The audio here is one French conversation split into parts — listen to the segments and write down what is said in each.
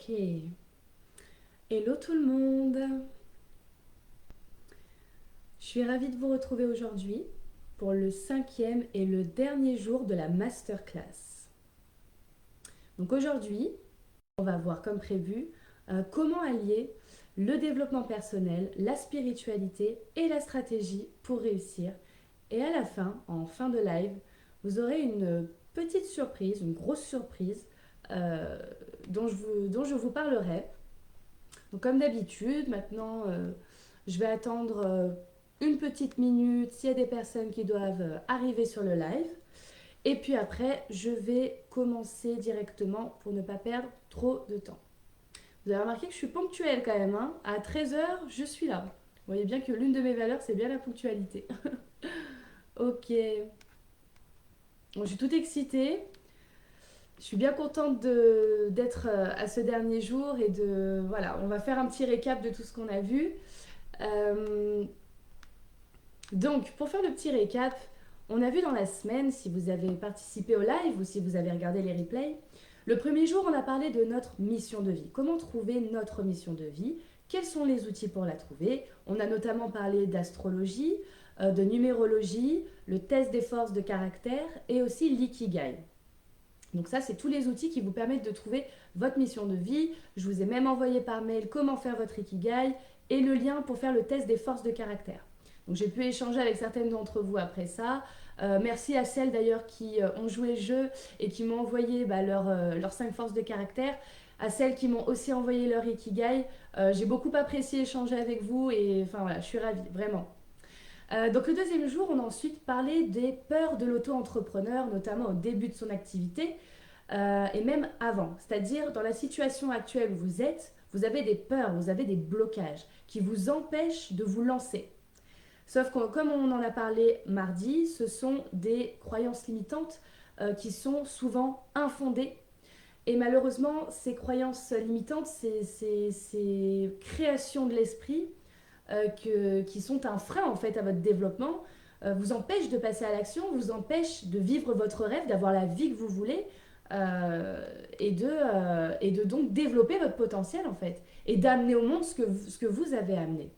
Ok. Hello tout le monde. Je suis ravie de vous retrouver aujourd'hui pour le cinquième et le dernier jour de la masterclass. Donc aujourd'hui, on va voir comme prévu comment allier le développement personnel, la spiritualité et la stratégie pour réussir. Et à la fin, en fin de live, vous aurez une petite surprise, une grosse surprise euh, dont je vous parlerai. Donc comme d'habitude, maintenant, je vais attendre une petite minute s'il y a des personnes qui doivent arriver sur le live. Et puis après, je vais commencer directement pour ne pas perdre trop de temps. Vous avez remarqué que je suis ponctuelle quand même, hein. À 13 h, je suis là. Vous voyez bien que l'une de mes valeurs, c'est bien la ponctualité. Ok. Bon, je suis toute excitée. Je suis bien contente d'être à ce dernier jour et de... Voilà, on va faire un petit récap de tout ce qu'on a vu. Euh, Donc, pour faire le petit récap, on a vu dans la semaine, si vous avez participé au live ou si vous avez regardé les replays, le premier jour, on a parlé de notre mission de vie. Comment trouver notre mission de vie? Quels sont les outils pour la trouver? On a notamment parlé d'astrologie, de numérologie, le test des forces de caractère et aussi l'ikigai. Donc ça, c'est tous les outils qui vous permettent de trouver votre mission de vie. Je vous ai même envoyé par mail comment faire votre ikigai et le lien pour faire le test des forces de caractère. Donc j'ai pu échanger avec certaines d'entre vous après ça. Merci à celles d'ailleurs qui ont joué le jeu et qui m'ont envoyé leurs 5 forces de caractère. À celles qui m'ont aussi envoyé leur ikigai. J'ai beaucoup apprécié échanger avec vous et enfin voilà, je suis ravie, vraiment. Donc le deuxième jour, on a ensuite parlé des peurs de l'auto-entrepreneur, notamment au début de son activité et même avant. C'est-à-dire dans la situation actuelle où vous êtes, vous avez des peurs, vous avez des blocages qui vous empêchent de vous lancer. Sauf que comme on en a parlé mardi, ce sont des croyances limitantes qui sont souvent infondées. Et malheureusement, ces croyances limitantes, ces créations de l'esprit, qui sont un frein en fait à votre développement, vous empêchent de passer à l'action, vous empêchent de vivre votre rêve, d'avoir la vie que vous voulez et de donc développer votre potentiel en fait et d'amener au monde ce que vous avez amené.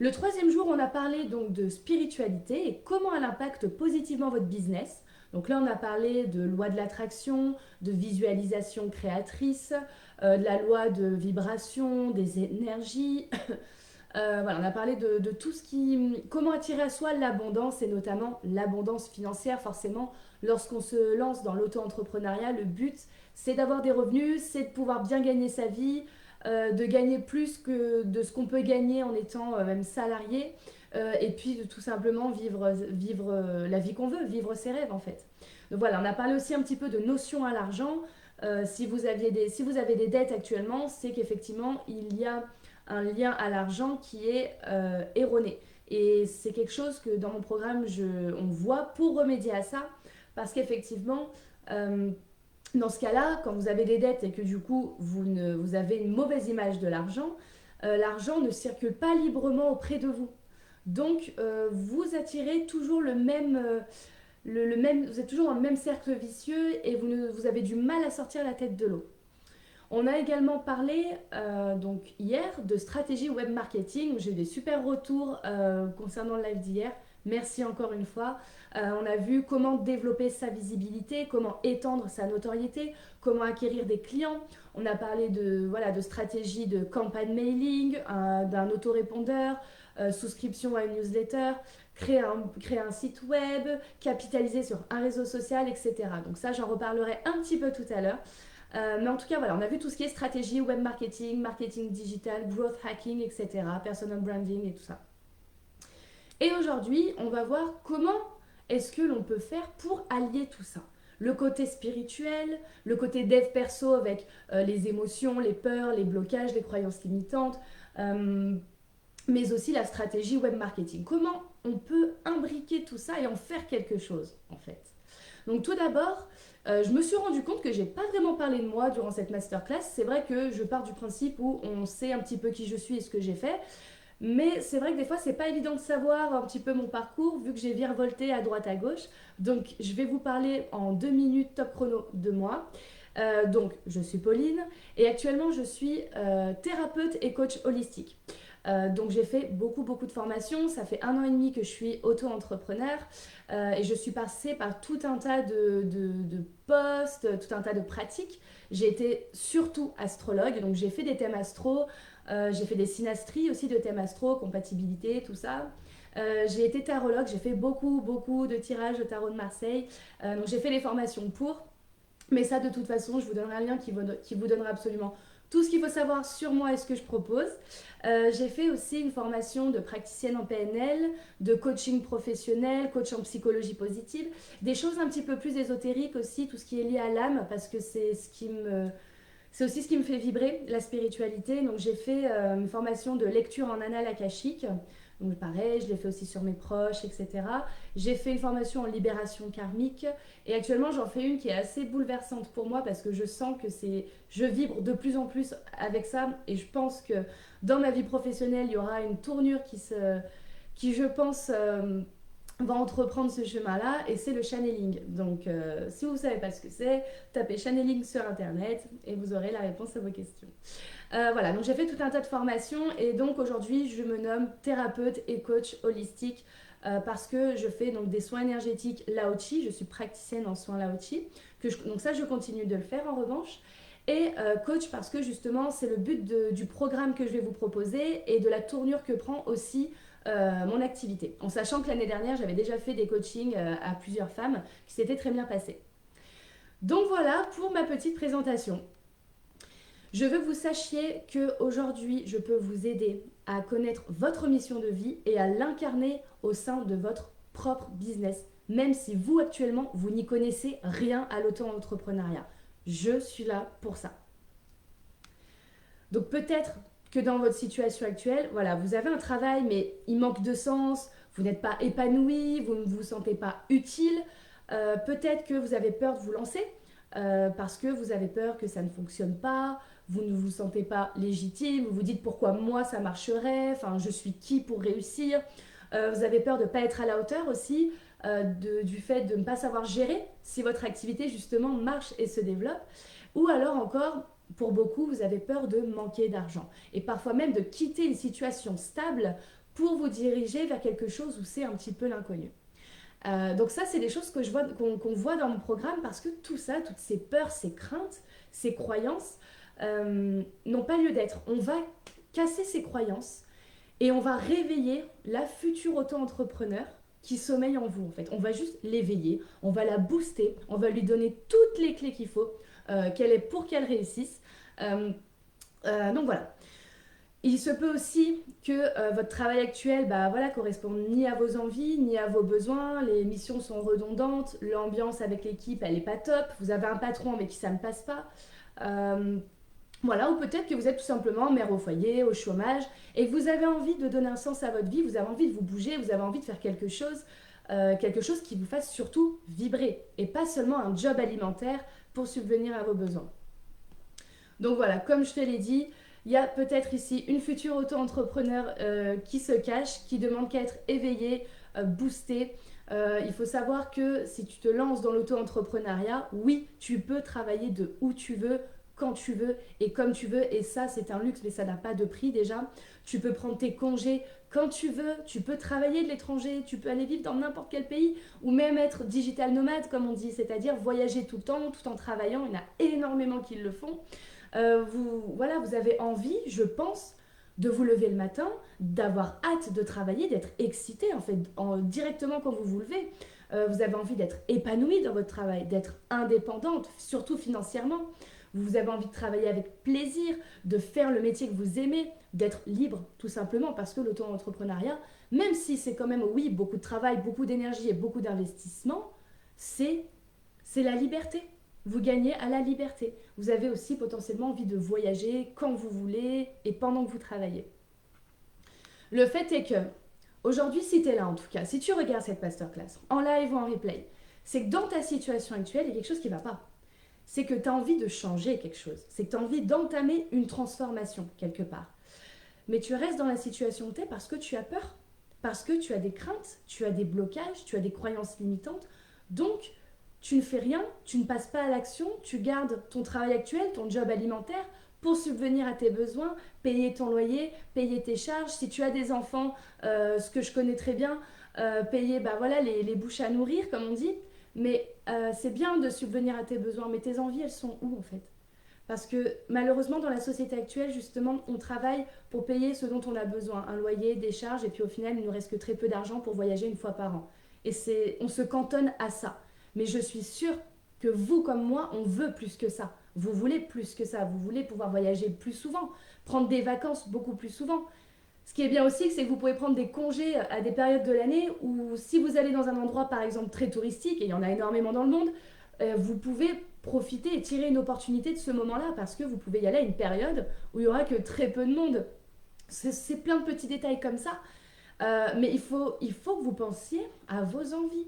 Le troisième jour, on a parlé donc de spiritualité et comment elle impacte positivement votre business. Donc là, on a parlé de loi de l'attraction, de visualisation créatrice, de la loi de vibration, des énergies, voilà, on a parlé de tout ce qui... Comment attirer à soi l'abondance et notamment l'abondance financière. Forcément, lorsqu'on se lance dans l'auto-entrepreneuriat, le but, c'est d'avoir des revenus, c'est de pouvoir bien gagner sa vie, de gagner plus que de ce qu'on peut gagner en étant même salarié, et puis de tout simplement vivre la vie qu'on veut, vivre ses rêves en fait. Donc voilà, on a parlé aussi un petit peu de notion à l'argent. Si vous avez des dettes actuellement, c'est qu'effectivement, il y a un lien à l'argent qui est erroné. Et c'est quelque chose que dans mon programme, on voit pour remédier à ça, parce qu'effectivement, euh, dans ce cas-là, quand vous avez des dettes et que du coup, vous avez une mauvaise image de l'argent, l'argent ne circule pas librement auprès de vous. Donc, vous attirez toujours le même, vous êtes toujours dans le même cercle vicieux et vous avez du mal à sortir la tête de l'eau. On a également parlé donc hier de stratégie web marketing. J'ai eu des super retours concernant le live d'hier. Merci encore une fois. On a vu comment développer sa visibilité, comment étendre sa notoriété, comment acquérir des clients. On a parlé de stratégie de campagne mailing, d'un autorépondeur, souscription à une newsletter, créer un site web, capitaliser sur un réseau social, etc. Donc ça, j'en reparlerai un petit peu tout à l'heure. Mais en tout cas, voilà, on a vu tout ce qui est stratégie, web marketing, marketing digital, growth hacking, etc., personal branding et tout ça. Et aujourd'hui, on va voir comment est-ce que l'on peut faire pour allier tout ça. Le côté spirituel, le côté dev perso avec les émotions, les peurs, les blocages, les croyances limitantes, euh, mais aussi la stratégie web marketing. Comment on peut imbriquer tout ça et en faire quelque chose, en fait. Donc tout d'abord, je me suis rendu compte que j'ai pas vraiment parlé de moi durant cette masterclass. C'est vrai que je pars du principe où on sait un petit peu qui je suis et ce que j'ai fait. Mais c'est vrai que des fois, c'est pas évident de savoir un petit peu mon parcours vu que j'ai virevolté à droite à gauche. Donc je vais vous parler en 2 minutes top chrono de moi. Donc, je suis Pauline et actuellement, je suis thérapeute et coach holistique. Donc j'ai fait beaucoup de formations, ça fait 1 an et demi que je suis auto-entrepreneur et je suis passée par tout un tas de postes, tout un tas de pratiques. J'ai été surtout astrologue, donc j'ai fait des thèmes astro, j'ai fait des synastries aussi de thèmes astro, compatibilité, tout ça. J'ai été tarologue, j'ai fait beaucoup de tirages de tarot de Marseille, donc j'ai fait les formations pour. Mais ça, de toute façon, je vous donnerai un lien qui vous donnera absolument tout ce qu'il faut savoir sur moi et ce que je propose. J'ai fait aussi une formation de praticienne en PNL, de coaching professionnel, coach en psychologie positive, des choses un petit peu plus ésotériques aussi, tout ce qui est lié à l'âme, parce que c'est aussi ce qui me fait vibrer, la spiritualité. Donc j'ai fait une formation de lecture en annales akashique. Donc pareil, je l'ai fait aussi sur mes proches, etc. J'ai fait une formation en libération karmique. Et actuellement, j'en fais une qui est assez bouleversante pour moi parce que je sens que je vibre de plus en plus avec ça. Et je pense que dans ma vie professionnelle, il y aura une tournure qui je pense, va entreprendre ce chemin-là, et c'est le channeling. Donc, si vous ne savez pas ce que c'est, tapez channeling sur Internet et vous aurez la réponse à vos questions. Voilà, donc j'ai fait tout un tas de formations et donc aujourd'hui, je me nomme thérapeute et coach holistique parce que je fais donc des soins énergétiques Lao Chi, je suis praticienne en soins Lao Chi, donc ça, je continue de le faire en revanche. Et coach parce que justement, c'est le but du programme que je vais vous proposer et de la tournure que prend aussi mon activité. En sachant que l'année dernière, j'avais déjà fait des coachings à plusieurs femmes qui s'étaient très bien passés. Donc voilà pour ma petite présentation. Je veux que vous sachiez qu'aujourd'hui, je peux vous aider à connaître votre mission de vie et à l'incarner au sein de votre propre business, même si vous, actuellement, vous n'y connaissez rien à l'auto-entrepreneuriat. Je suis là pour ça. Donc peut-être que dans votre situation actuelle, voilà, vous avez un travail, mais il manque de sens, vous n'êtes pas épanoui, vous ne vous sentez pas utile. Peut-être que vous avez peur de vous lancer parce que vous avez peur que ça ne fonctionne pas, vous ne vous sentez pas légitime, vous vous dites pourquoi moi ça marcherait, enfin je suis qui pour réussir. Vous avez peur de ne pas être à la hauteur aussi, du fait de ne pas savoir gérer si votre activité justement marche et se développe. Ou alors encore, pour beaucoup, vous avez peur de manquer d'argent et parfois même de quitter une situation stable pour vous diriger vers quelque chose où c'est un petit peu l'inconnu. Donc ça, c'est des choses que qu'on voit dans mon programme parce que tout ça, toutes ces peurs, ces craintes, ces croyances n'ont pas lieu d'être. On va casser ces croyances et on va réveiller la future auto-entrepreneur qui sommeille en vous en fait. On va juste l'éveiller, on va la booster, on va lui donner toutes les clés qu'il faut pour qu'elle réussisse. Donc voilà. Il se peut aussi que votre travail actuel voilà, corresponde ni à vos envies, ni à vos besoins. Les missions sont redondantes, l'ambiance avec l'équipe, elle n'est pas top. Vous avez un patron avec qui ça ne passe pas. Voilà, ou peut-être que vous êtes tout simplement mère au foyer, au chômage, et que vous avez envie de donner un sens à votre vie, vous avez envie de vous bouger, vous avez envie de faire quelque chose qui vous fasse surtout vibrer, et pas seulement un job alimentaire pour subvenir à vos besoins. Donc voilà, comme je te l'ai dit, il y a peut-être ici une future auto-entrepreneur qui se cache, qui demande qu'à être éveillée, boostée. Il faut savoir que si tu te lances dans l'auto-entrepreneuriat, oui, tu peux travailler de où tu veux, quand tu veux et comme tu veux. Et ça, c'est un luxe, mais ça n'a pas de prix déjà. Tu peux prendre tes congés quand tu veux. Tu peux travailler de l'étranger. Tu peux aller vivre dans n'importe quel pays ou même être digital nomade, comme on dit, c'est-à-dire voyager tout le temps, tout en travaillant. Il y en a énormément qui le font. Vous avez envie, je pense, de vous lever le matin, d'avoir hâte de travailler, d'être excité en fait, directement quand vous vous levez. Vous avez envie d'être épanoui dans votre travail, d'être indépendante, surtout financièrement. Vous avez envie de travailler avec plaisir, de faire le métier que vous aimez, d'être libre tout simplement parce que l'auto-entrepreneuriat, même si c'est quand même, oui, beaucoup de travail, beaucoup d'énergie et beaucoup d'investissement, c'est la liberté. Vous gagnez à la liberté. Vous avez aussi potentiellement envie de voyager quand vous voulez et pendant que vous travaillez. Le fait est que, aujourd'hui, si tu es là en tout cas, si tu regardes cette masterclass en live ou en replay, c'est que dans ta situation actuelle, il y a quelque chose qui ne va pas. C'est que tu as envie de changer quelque chose. C'est que tu as envie d'entamer une transformation quelque part. Mais tu restes dans la situation où tu es parce que tu as peur. Parce que tu as des craintes, tu as des blocages, tu as des croyances limitantes. Donc, tu ne fais rien, tu ne passes pas à l'action, tu gardes ton travail actuel, ton job alimentaire pour subvenir à tes besoins, payer ton loyer, payer tes charges. Si tu as des enfants, ce que je connais très bien, payer bah, voilà, les bouches à nourrir, comme on dit. Mais c'est bien de subvenir à tes besoins, mais tes envies, elles sont où en fait? Parce que malheureusement, dans la société actuelle, justement, on travaille pour payer ce dont on a besoin, un loyer, des charges, et puis au final, il nous reste que très peu d'argent pour voyager une fois par an. Et on se cantonne à ça. Mais je suis sûre que vous, comme moi, on veut plus que ça. Vous voulez plus que ça. Vous voulez pouvoir voyager plus souvent, prendre des vacances beaucoup plus souvent. Ce qui est bien aussi, c'est que vous pouvez prendre des congés à des périodes de l'année où si vous allez dans un endroit, par exemple, très touristique, et il y en a énormément dans le monde, vous pouvez profiter et tirer une opportunité de ce moment-là parce que vous pouvez y aller à une période où il y aura que très peu de monde. C'est plein de petits détails comme ça. Mais il faut que vous pensiez à vos envies.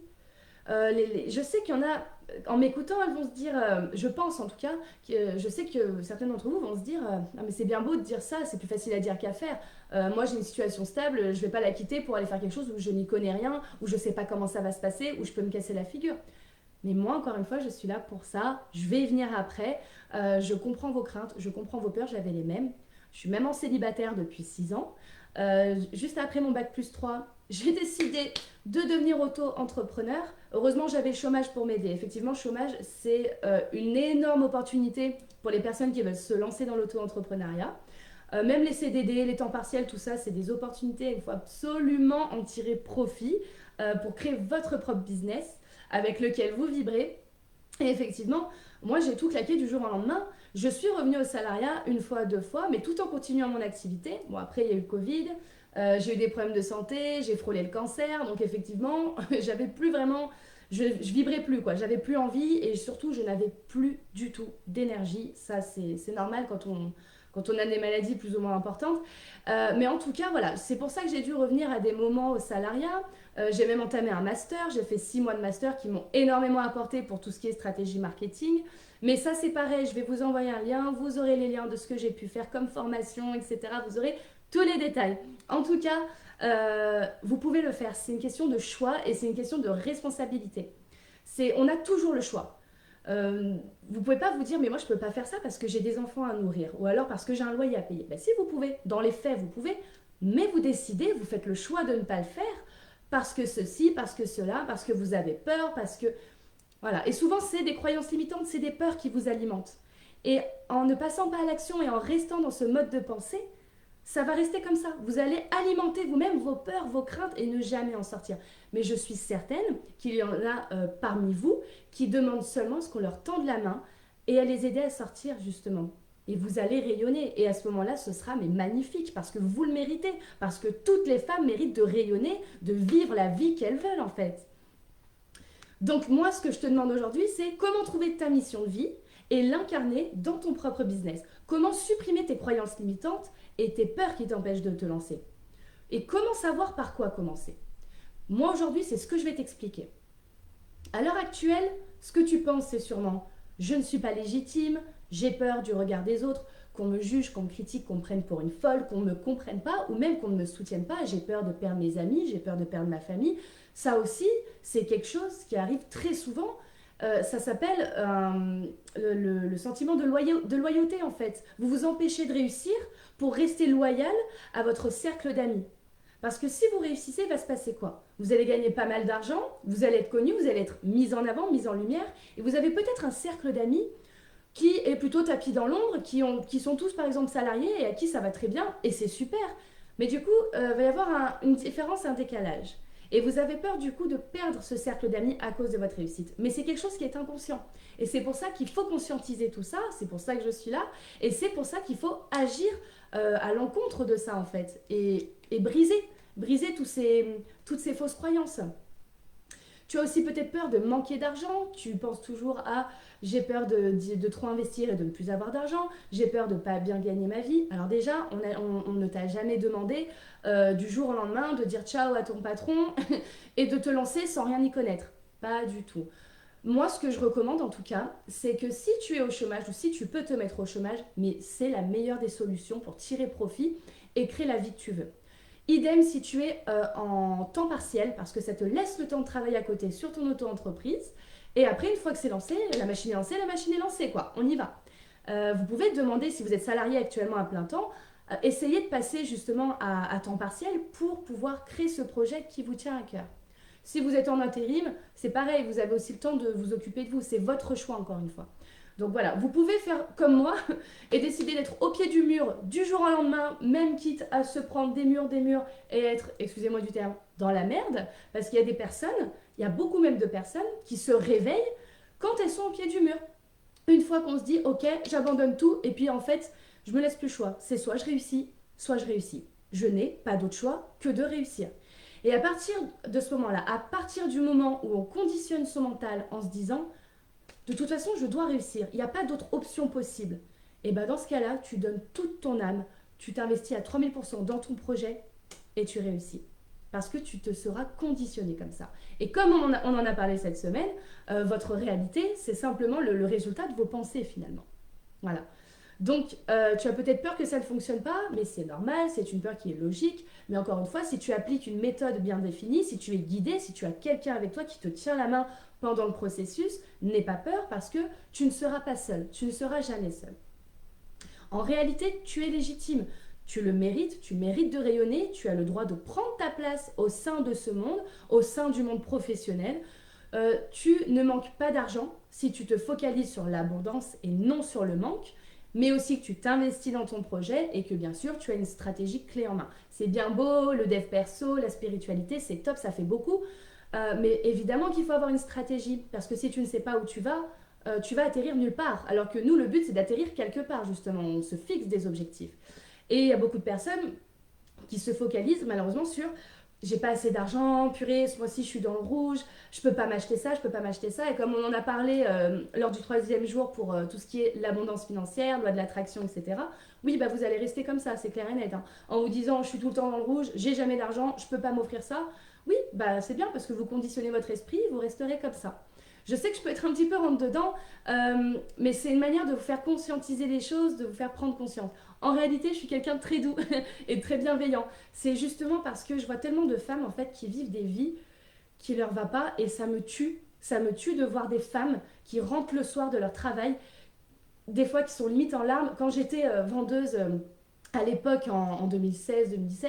Je sais qu'il y en a, en m'écoutant, elles vont se dire, je pense en tout cas, je sais que certaines d'entre vous vont se dire, ah, mais c'est bien beau de dire ça, c'est plus facile à dire qu'à faire. Moi j'ai une situation stable, je vais pas la quitter pour aller faire quelque chose où je n'y connais rien, où je sais pas comment ça va se passer, où je peux me casser la figure. Mais moi, encore une fois, je suis là pour ça. Je vais y venir après. Je comprends vos craintes, je comprends vos peurs, j'avais les mêmes. Je suis même en célibataire depuis 6 ans. Juste après mon bac plus 3, j'ai décidé de devenir auto-entrepreneur. Heureusement, j'avais le chômage pour m'aider. Effectivement, le chômage, c'est une énorme opportunité pour les personnes qui veulent se lancer dans l'auto-entrepreneuriat. Même les CDD, les temps partiels, tout ça, c'est des opportunités. Il faut absolument en tirer profit pour créer votre propre business avec lequel vous vibrez. Et effectivement, moi, j'ai tout claqué du jour au lendemain. Je suis revenue au salariat une fois, deux fois, mais tout en continuant mon activité. Bon, après, il y a eu le Covid, j'ai eu des problèmes de santé, j'ai frôlé le cancer. Donc, effectivement, j'avais plus vraiment. Je vibrais plus, quoi. J'avais plus envie et surtout, je n'avais plus du tout d'énergie. Ça, c'est normal quand on a des maladies plus ou moins importantes. Mais en tout cas, voilà, c'est pour ça que j'ai dû revenir à des moments au salariat. J'ai même entamé un master, j'ai fait 6 mois de master qui m'ont énormément apporté pour tout ce qui est stratégie marketing. Mais ça, c'est pareil, je vais vous envoyer un lien, vous aurez les liens de ce que j'ai pu faire comme formation, etc. Vous aurez tous les détails. En tout cas, vous pouvez le faire. C'est une question de choix et c'est une question de responsabilité. On a toujours le choix. Vous pouvez pas vous dire mais moi je peux pas faire ça parce que j'ai des enfants à nourrir ou alors parce que j'ai un loyer à payer. Ben, si vous pouvez, dans les faits vous pouvez, mais vous décidez, vous faites le choix de ne pas le faire parce que ceci, parce que cela, parce que vous avez peur, parce que voilà. Et souvent c'est des croyances limitantes, c'est des peurs qui vous alimentent. Et en ne passant pas à l'action et en restant dans ce mode de pensée, ça va rester comme ça. Vous allez alimenter vous-même vos peurs, vos craintes et ne jamais en sortir. Mais je suis certaine qu'il y en a parmi vous qui demandent seulement ce qu'on leur tende la main et à les aider à sortir justement. Et vous allez rayonner. Et à ce moment-là, ce sera mais magnifique parce que vous le méritez. Parce que toutes les femmes méritent de rayonner, de vivre la vie qu'elles veulent en fait. Donc moi, ce que je te demande aujourd'hui, c'est comment trouver ta mission de vie et l'incarner dans ton propre business. Comment supprimer tes croyances limitantes et tes peurs qui t'empêchent de te lancer. Et comment savoir par quoi commencer. Moi aujourd'hui, c'est ce que je vais t'expliquer. À l'heure actuelle, ce que tu penses, c'est sûrement je ne suis pas légitime, j'ai peur du regard des autres, qu'on me juge, qu'on me critique, qu'on me prenne pour une folle, qu'on ne me comprenne pas ou même qu'on ne me soutienne pas, j'ai peur de perdre mes amis, j'ai peur de perdre ma famille. Ça aussi, c'est quelque chose qui arrive très souvent. Ça s'appelle le sentiment de loyauté en fait. Vous vous empêchez de réussir pour rester loyal à votre cercle d'amis. Parce que si vous réussissez, il va se passer quoi? Vous allez gagner pas mal d'argent, vous allez être connu, vous allez être mis en avant, mis en lumière, et vous avez peut-être un cercle d'amis qui est plutôt tapis dans l'ombre, qui sont tous par exemple salariés et à qui ça va très bien, et c'est super. Mais du coup, il va y avoir une différence, un décalage. Et vous avez peur du coup de perdre ce cercle d'amis à cause de votre réussite. Mais c'est quelque chose qui est inconscient. Et c'est pour ça qu'il faut conscientiser tout ça, c'est pour ça que je suis là, et c'est pour ça qu'il faut agir à l'encontre de ça en fait, et briser toutes ces fausses croyances. Tu as aussi peut-être peur de manquer d'argent, tu penses toujours à j'ai peur de trop investir et de ne plus avoir d'argent, j'ai peur de ne pas bien gagner ma vie. Alors déjà, on ne t'a jamais demandé du jour au lendemain de dire ciao à ton patron et de te lancer sans rien y connaître. Pas du tout. Moi, ce que je recommande en tout cas, c'est que si tu es au chômage ou si tu peux te mettre au chômage, mais c'est la meilleure des solutions pour tirer profit et créer la vie que tu veux. Idem si tu es en temps partiel, parce que ça te laisse le temps de travailler à côté sur ton auto-entreprise Et après, une fois que c'est lancé, la machine est lancée, quoi. On y va. Vous pouvez demander, si vous êtes salarié actuellement à plein temps, essayez de passer justement à temps partiel pour pouvoir créer ce projet qui vous tient à cœur. Si vous êtes en intérim, c'est pareil, vous avez aussi le temps de vous occuper de vous. C'est votre choix, encore une fois. Donc voilà, vous pouvez faire comme moi et décider d'être au pied du mur du jour au lendemain, même quitte à se prendre des murs et être, excusez-moi du terme, dans la merde. Parce qu'il y a des personnes, il y a beaucoup même de personnes qui se réveillent quand elles sont au pied du mur. Une fois qu'on se dit, ok, j'abandonne tout et puis en fait, je me laisse plus le choix. C'est soit je réussis, soit je réussis. Je n'ai pas d'autre choix que de réussir. Et à partir de ce moment-là, à partir du moment où on conditionne son mental en se disant, de toute façon, je dois réussir, il n'y a pas d'autre option possible, et bien dans ce cas-là, tu donnes toute ton âme, tu t'investis à 3000% dans ton projet et tu réussis. Parce que tu te seras conditionné comme ça. Et comme on en a parlé cette semaine, votre réalité, c'est simplement le résultat de vos pensées finalement. Voilà. Donc, tu as peut-être peur que ça ne fonctionne pas, mais c'est normal, c'est une peur qui est logique. Mais encore une fois, si tu appliques une méthode bien définie, si tu es guidé, si tu as quelqu'un avec toi qui te tient la main pendant le processus, n'aie pas peur parce que tu ne seras pas seul, tu ne seras jamais seul. En réalité, tu es légitime, tu le mérites, tu mérites de rayonner, tu as le droit de prendre ta place au sein de ce monde, au sein du monde professionnel. Tu ne manques pas d'argent si tu te focalises sur l'abondance et non sur le manque, mais aussi que tu t'investis dans ton projet et que bien sûr tu as une stratégie clé en main. C'est bien beau, le dev perso, la spiritualité, c'est top, ça fait beaucoup, mais évidemment qu'il faut avoir une stratégie parce que si tu ne sais pas où tu vas atterrir nulle part. Alors que nous, le but c'est d'atterrir quelque part justement, on se fixe des objectifs. Et il y a beaucoup de personnes qui se focalisent malheureusement sur j'ai pas assez d'argent, purée, ce mois-ci je suis dans le rouge, je peux pas m'acheter ça, je peux pas m'acheter ça. Et comme on en a parlé lors du 3e jour pour tout ce qui est l'abondance financière, loi de l'attraction, etc. Oui, bah vous allez rester comme ça, c'est clair et net. Hein. En vous disant je suis tout le temps dans le rouge, j'ai jamais d'argent, je peux pas m'offrir ça. Oui, bah c'est bien parce que vous conditionnez votre esprit, vous resterez comme ça. Je sais que je peux être un petit peu rentre dedans, mais c'est une manière de vous faire conscientiser les choses, de vous faire prendre conscience. En réalité, je suis quelqu'un de très doux et de très bienveillant. C'est justement parce que je vois tellement de femmes en fait qui vivent des vies qui leur va pas et ça me tue. Ça me tue de voir des femmes qui rentrent le soir de leur travail, des fois qui sont limite en larmes. Quand j'étais vendeuse à l'époque en 2016-2017,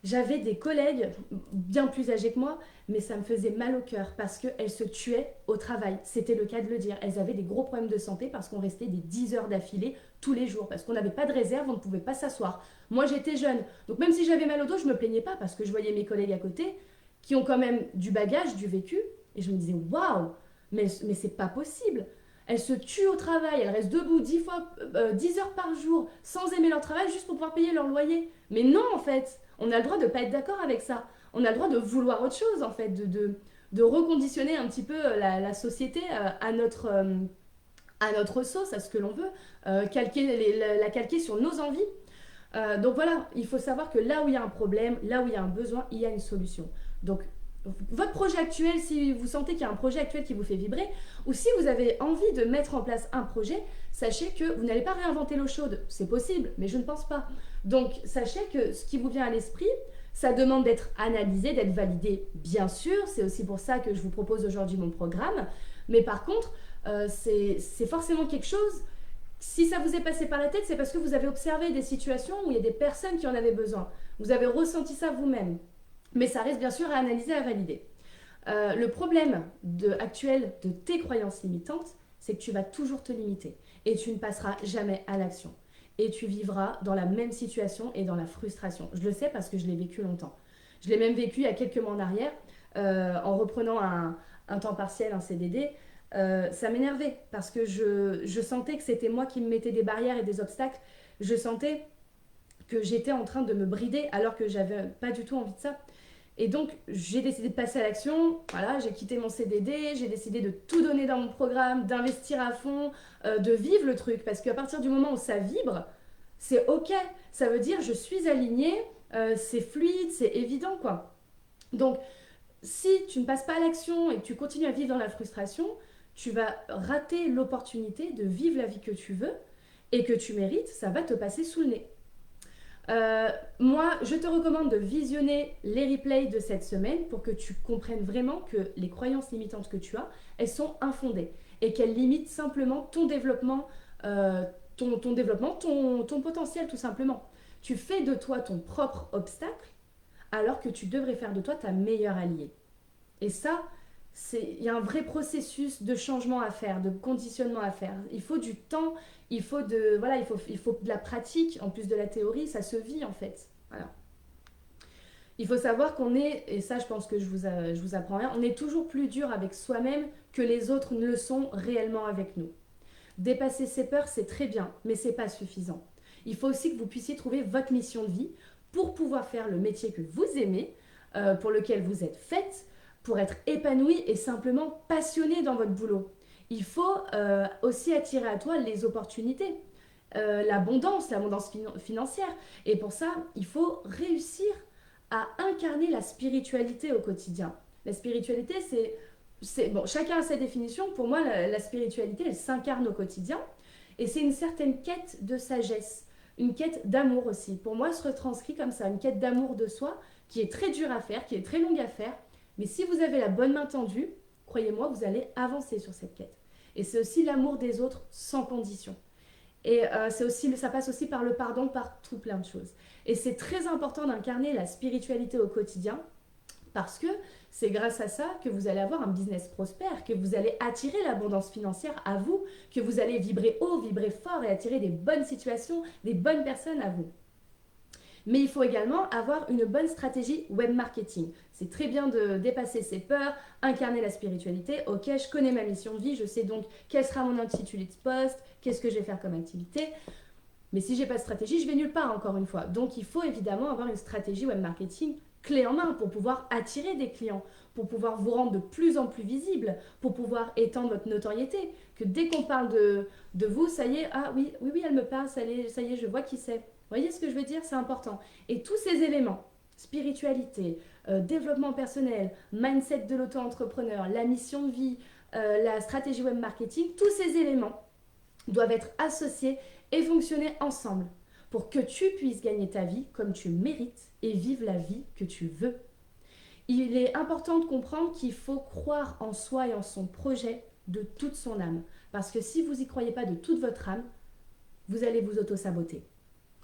j'avais des collègues bien plus âgés que moi, mais ça me faisait mal au cœur parce qu'elles se tuaient au travail. C'était le cas de le dire. Elles avaient des gros problèmes de santé parce qu'on restait des 10 heures d'affilée tous les jours, parce qu'on n'avait pas de réserve, on ne pouvait pas s'asseoir. Moi, j'étais jeune, donc même si j'avais mal au dos, je ne me plaignais pas parce que je voyais mes collègues à côté qui ont quand même du bagage, du vécu, et je me disais waouh, mais c'est pas possible. Elles se tuent au travail, elles restent debout 10 heures par jour sans aimer leur travail juste pour pouvoir payer leur loyer. Mais non, en fait, on a le droit de ne pas être d'accord avec ça. On a le droit de vouloir autre chose, en fait, de reconditionner un petit peu la société à notre sauce, à ce que l'on veut, la calquer sur nos envies. Donc voilà, il faut savoir que là où il y a un problème, là où il y a un besoin, il y a une solution. Donc votre projet actuel, si vous sentez qu'il y a un projet actuel qui vous fait vibrer, ou si vous avez envie de mettre en place un projet, sachez que vous n'allez pas réinventer l'eau chaude. C'est possible, mais je ne pense pas. Donc sachez que ce qui vous vient à l'esprit, ça demande d'être analysé, d'être validé, bien sûr. C'est aussi pour ça que je vous propose aujourd'hui mon programme. Mais par contre, c'est forcément quelque chose. Si ça vous est passé par la tête, c'est parce que vous avez observé des situations où il y a des personnes qui en avaient besoin. Vous avez ressenti ça vous-même. Mais ça reste bien sûr à analyser, à valider. Le problème actuel de tes croyances limitantes, c'est que tu vas toujours te limiter et tu ne passeras jamais à l'action. Et tu vivras dans la même situation et dans la frustration. Je le sais parce que je l'ai vécu longtemps. Je l'ai même vécu il y a quelques mois en arrière, en reprenant un temps partiel, un CDD. Ça m'énervait parce que je sentais que c'était moi qui me mettais des barrières et des obstacles. Je sentais que j'étais en train de me brider alors que j'avais pas du tout envie de ça. Et donc, j'ai décidé de passer à l'action. Voilà, j'ai quitté mon CDD, j'ai décidé de tout donner dans mon programme, d'investir à fond, de vivre le truc. Parce qu'à partir du moment où ça vibre, c'est OK. Ça veut dire je suis alignée, c'est fluide, c'est évident, quoi. Donc, si tu ne passes pas à l'action et que tu continues à vivre dans la frustration, tu vas rater l'opportunité de vivre la vie que tu veux et que tu mérites, ça va te passer sous le nez. Euh, Moi, je te recommande de visionner les replays de cette semaine pour que tu comprennes vraiment que les croyances limitantes que tu as, elles sont infondées et qu'elles limitent simplement ton développement, ton potentiel tout simplement. Tu fais de toi ton propre obstacle alors que tu devrais faire de toi ta meilleure alliée. Et ça, il y a un vrai processus de changement à faire, de conditionnement à faire. Il faut du temps, il faut de la pratique, en plus de la théorie, ça se vit en fait. Voilà. Il faut savoir qu'on est, et ça je pense que je vous apprends rien, on est toujours plus dur avec soi-même que les autres ne le sont réellement avec nous. Dépasser ses peurs, c'est très bien, mais c'est pas suffisant. Il faut aussi que vous puissiez trouver votre mission de vie pour pouvoir faire le métier que vous aimez, pour lequel vous êtes faite, pour être épanoui et simplement passionné dans votre boulot. Il faut aussi attirer à toi les opportunités, l'abondance financière. Et pour ça, il faut réussir à incarner la spiritualité au quotidien. La spiritualité, bon, chacun a sa définition. Pour moi, la spiritualité, elle s'incarne au quotidien. Et c'est une certaine quête de sagesse, une quête d'amour aussi. Pour moi, se retranscrit comme ça, une quête d'amour de soi qui est très dure à faire, qui est très longue à faire. Mais si vous avez la bonne main tendue, croyez-moi, vous allez avancer sur cette quête. Et c'est aussi l'amour des autres sans condition. Et ça passe aussi par le pardon, par tout plein de choses. Et c'est très important d'incarner la spiritualité au quotidien parce que c'est grâce à ça que vous allez avoir un business prospère, que vous allez attirer l'abondance financière à vous, que vous allez vibrer haut, vibrer fort et attirer des bonnes situations, des bonnes personnes à vous. Mais il faut également avoir une bonne stratégie web marketing. C'est très bien de dépasser ses peurs, incarner la spiritualité. Ok, je connais ma mission de vie, je sais donc quel sera mon intitulé de poste, qu'est-ce que je vais faire comme activité. Mais si j'ai pas de stratégie, je vais nulle part encore une fois. Donc il faut évidemment avoir une stratégie web marketing clé en main pour pouvoir attirer des clients, pour pouvoir vous rendre de plus en plus visible, pour pouvoir étendre votre notoriété. Que dès qu'on parle de vous, ça y est, ah oui, oui, oui, elle me parle, ça y est, je vois qui c'est. Vous voyez ce que je veux dire? C'est important. Et tous ces éléments, spiritualité, développement personnel, mindset de l'auto-entrepreneur, la mission de vie, la stratégie web marketing, tous ces éléments doivent être associés et fonctionner ensemble pour que tu puisses gagner ta vie comme tu mérites et vivre la vie que tu veux. Il est important de comprendre qu'il faut croire en soi et en son projet de toute son âme. Parce que si vous n'y croyez pas de toute votre âme, vous allez vous auto-saboter,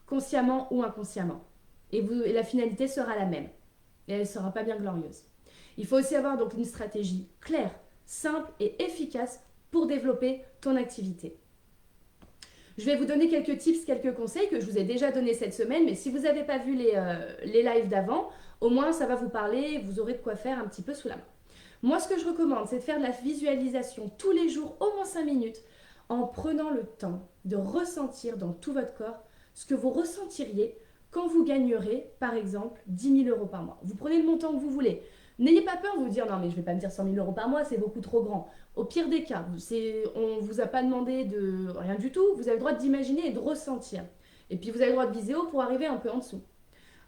consciemment ou inconsciemment. Et la finalité sera la même. Et elle ne sera pas bien glorieuse. Il faut aussi avoir donc une stratégie claire, simple et efficace pour développer ton activité. Je vais vous donner quelques tips, quelques conseils que je vous ai déjà donnés cette semaine, mais si vous n'avez pas vu les lives d'avant, au moins ça va vous parler, vous aurez de quoi faire un petit peu sous la main. Moi, ce que je recommande, c'est de faire de la visualisation tous les jours, au moins 5 minutes, en prenant le temps de ressentir dans tout votre corps ce que vous ressentiriez quand vous gagnerez, par exemple, 10 000 euros par mois. Vous prenez le montant que vous voulez. N'ayez pas peur de vous dire non mais je ne vais pas me dire 100 000 euros par mois, c'est beaucoup trop grand. Au pire des cas, on ne vous a pas demandé de rien du tout, vous avez le droit d'imaginer et de ressentir. Et puis vous avez le droit de viser haut pour arriver un peu en dessous.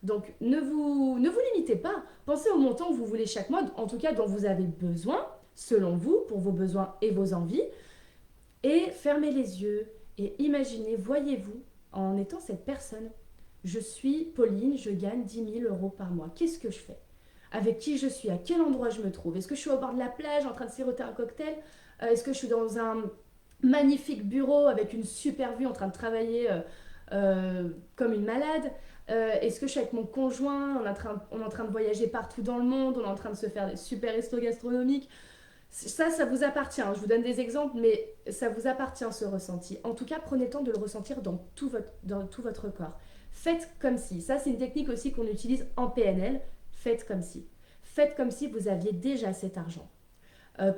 Donc ne vous limitez pas, pensez au montant que vous voulez chaque mois, en tout cas dont vous avez besoin, selon vous, pour vos besoins et vos envies. Et fermez les yeux et imaginez, voyez-vous en étant cette personne. Je suis Pauline, je gagne 10 000 euros par mois. Qu'est-ce que je fais? Avec qui je suis? À quel endroit je me trouve? Est-ce que je suis au bord de la plage en train de siroter un cocktail? Est-ce que je suis dans un magnifique bureau avec une super vue en train de travailler comme une malade? Est-ce que je suis avec mon conjoint? On est en train de voyager partout dans le monde, on est en train de se faire des super restos gastronomiques. Ça vous appartient. Je vous donne des exemples, mais ça vous appartient ce ressenti. En tout cas, prenez le temps de le ressentir dans tout votre corps. Faites comme si. Ça, c'est une technique aussi qu'on utilise en PNL. Faites comme si. Faites comme si vous aviez déjà cet argent.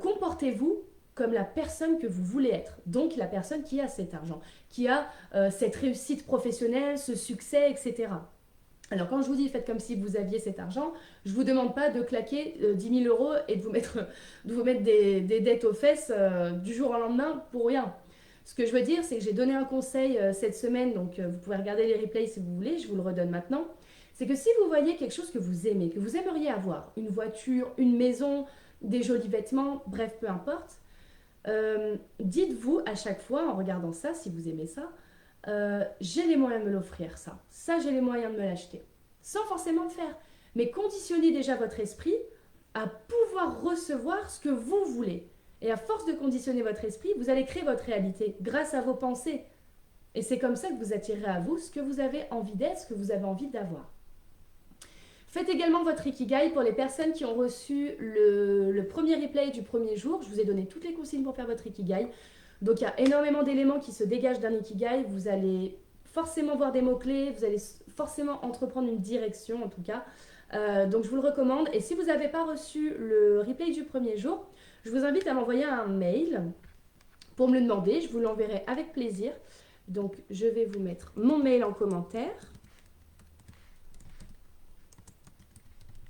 Comportez-vous comme la personne que vous voulez être. Donc la personne qui a cet argent, qui a cette réussite professionnelle, ce succès, etc. Alors quand je vous dis faites comme si vous aviez cet argent, je ne vous demande pas de claquer 10 000 euros et de vous mettre des dettes aux fesses du jour au lendemain pour rien. Ce que je veux dire, c'est que j'ai donné un conseil cette semaine, donc vous pouvez regarder les replays si vous voulez, je vous le redonne maintenant. C'est que si vous voyez quelque chose que vous aimez, que vous aimeriez avoir, une voiture, une maison, des jolis vêtements, bref, peu importe, dites-vous à chaque fois en regardant ça, si vous aimez ça, j'ai les moyens de me l'offrir, ça j'ai les moyens de me l'acheter, sans forcément le faire. Mais conditionnez déjà votre esprit à pouvoir recevoir ce que vous voulez. Et à force de conditionner votre esprit, vous allez créer votre réalité grâce à vos pensées. Et c'est comme ça que vous attirerez à vous ce que vous avez envie d'être, ce que vous avez envie d'avoir. Faites également votre Ikigai pour les personnes qui ont reçu le premier replay du premier jour. Je vous ai donné toutes les consignes pour faire votre Ikigai. Donc il y a énormément d'éléments qui se dégagent d'un Ikigai. Vous allez forcément voir des mots-clés, vous allez forcément entreprendre une direction en tout cas. Donc je vous le recommande. Et si vous n'avez pas reçu le replay du premier jour, je vous invite à m'envoyer un mail pour me le demander. Je vous l'enverrai avec plaisir. Donc je vais vous mettre mon mail en commentaire.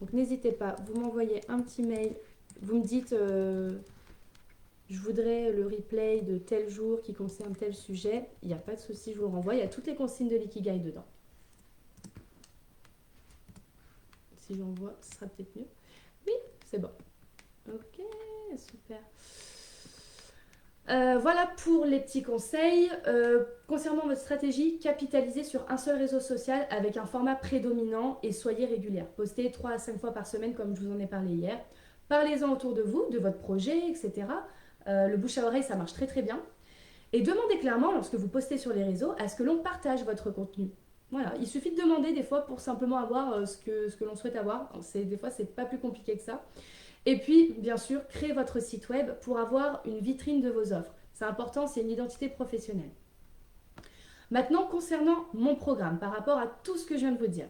Donc n'hésitez pas, vous m'envoyez un petit mail. Vous me dites, je voudrais le replay de tel jour qui concerne tel sujet. Il n'y a pas de souci, je vous le renvoie. Il y a toutes les consignes de l'Ikigai dedans. Si j'envoie, ce sera peut-être mieux. Oui, c'est bon. Ok, super. Voilà pour les petits conseils. Concernant votre stratégie, capitalisez sur un seul réseau social avec un format prédominant et soyez régulière. Postez 3 à 5 fois par semaine comme je vous en ai parlé hier. Parlez-en autour de vous, de votre projet, etc. Le bouche à oreille, ça marche très très bien. Et demandez clairement, lorsque vous postez sur les réseaux, à ce que l'on partage votre contenu. Voilà, il suffit de demander des fois pour simplement avoir ce que l'on souhaite avoir. Des fois, c'est pas plus compliqué que ça. Et puis, bien sûr, créez votre site web pour avoir une vitrine de vos offres. C'est important, c'est une identité professionnelle. Maintenant, concernant mon programme, par rapport à tout ce que je viens de vous dire.